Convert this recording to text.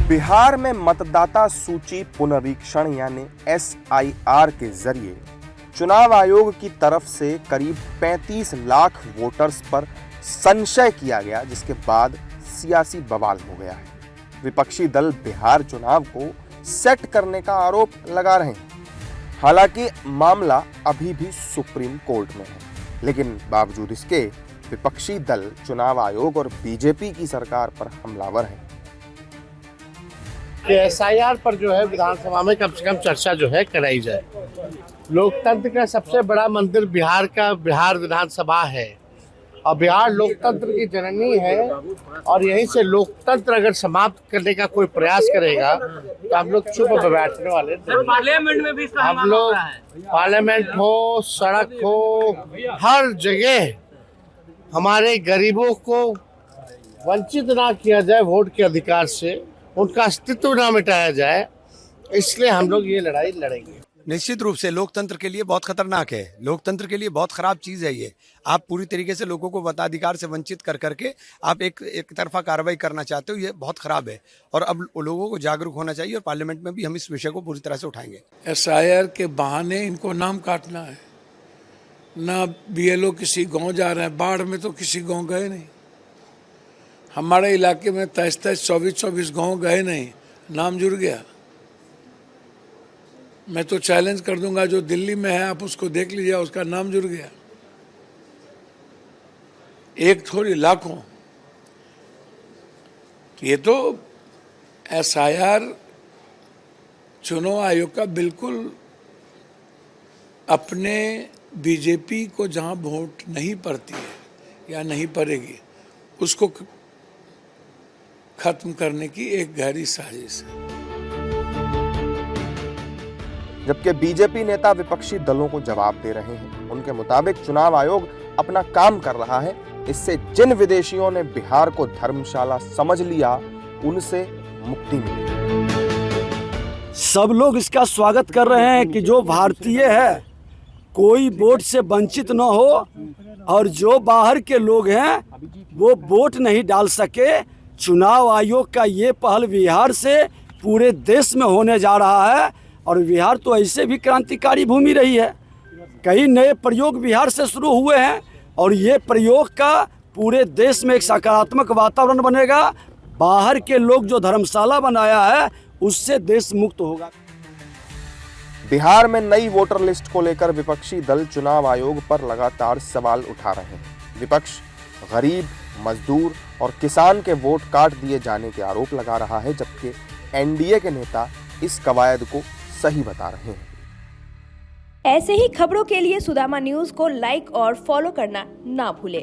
बिहार में मतदाता सूची पुनरीक्षण यानी SIR के जरिए चुनाव आयोग की तरफ से करीब 35 लाख वोटर्स पर संशय किया गया, जिसके बाद सियासी बवाल हो गया है। विपक्षी दल बिहार चुनाव को सेट करने का आरोप लगा रहे हैं। हालांकि मामला अभी भी सुप्रीम कोर्ट में है, लेकिन बावजूद इसके विपक्षी दल चुनाव आयोग और बीजेपी की सरकार पर हमलावर हैं। SIR पर जो है विधानसभा में कम से कम चर्चा जो है कराई जाए। लोकतंत्र का सबसे बड़ा मंदिर बिहार विधानसभा है और बिहार लोकतंत्र की जननी है, और यहीं से लोकतंत्र अगर समाप्त करने का कोई प्रयास करेगा तो हम लोग चुप बैठने वाले नहीं। पार्लियामेंट में भी हम लोग पार्लियामेंट हो, सड़क हो, हर जगह हमारे गरीबों को वंचित ना किया जाए वोट के अधिकार से, उनका अस्तित्व ना मिटाया जाए, इसलिए हम लोग ये लड़ाई लड़ेंगे। निश्चित रूप से लोकतंत्र के लिए बहुत खतरनाक है, लोकतंत्र के लिए बहुत खराब चीज है ये। आप पूरी तरीके से लोगों को मताधिकार से वंचित कर करके आप एक तरफा कार्रवाई करना चाहते हो, ये बहुत खराब है और अब लोगों को जागरूक होना चाहिए और पार्लियामेंट में भी हम इस विषय को पूरी तरह से उठाएंगे। SIR के बहाने इनको नाम काटना है ना। BLO किसी गांव जा रहे हैं, बाढ़ में तो किसी गांव गए नहीं। हमारे इलाके में 23-24 गांव गए नहीं, नाम जुड़ गया। मैं तो चैलेंज कर दूंगा, जो दिल्ली में है आप उसको देख लीजिए, उसका नाम जुड़ गया। एक थोड़ी लाखों। ये तो SIR चुनाव आयोग का बिल्कुल अपने बीजेपी को जहां वोट नहीं पड़ती है या नहीं पड़ेगी उसको खत्म करने की एक गहरी साजिश है। जबकि बीजेपी नेता विपक्षी दलों को जवाब दे रहे हैं। उनके मुताबिक चुनाव आयोग अपना काम कर रहा है। इससे जिन विदेशियों ने बिहार को धर्मशाला समझ लिया, उनसे मुक्ति मिली। सब लोग इसका स्वागत कर रहे हैं कि जो भारतीय है कोई वोट से वंचित न हो, और जो बाहर के लोग हैं वो वोट नहीं डाल सके। चुनाव आयोग का ये पहल बिहार से पूरे देश में होने जा रहा है, और बिहार तो ऐसे भी क्रांतिकारी भूमि रही है। कई नए प्रयोग बिहार से शुरू हुए हैं, और ये प्रयोग का पूरे देश में एक सकारात्मक वातावरण बनेगा। बाहर के लोग जो धर्मशाला बनाया है उससे देश मुक्त होगा। बिहार में नई वोटर लिस्ट को लेकर विपक्षी दल चुनाव आयोग पर लगातार सवाल उठा रहे हैं। विपक्ष गरीब, मजदूर और किसान के वोट काट दिए जाने के आरोप लगा रहा है, जबकि NDA के नेता इस कवायद को सही बता रहे हैं। ऐसे ही खबरों के लिए सुदामा न्यूज़ को लाइक और फॉलो करना ना भूलें।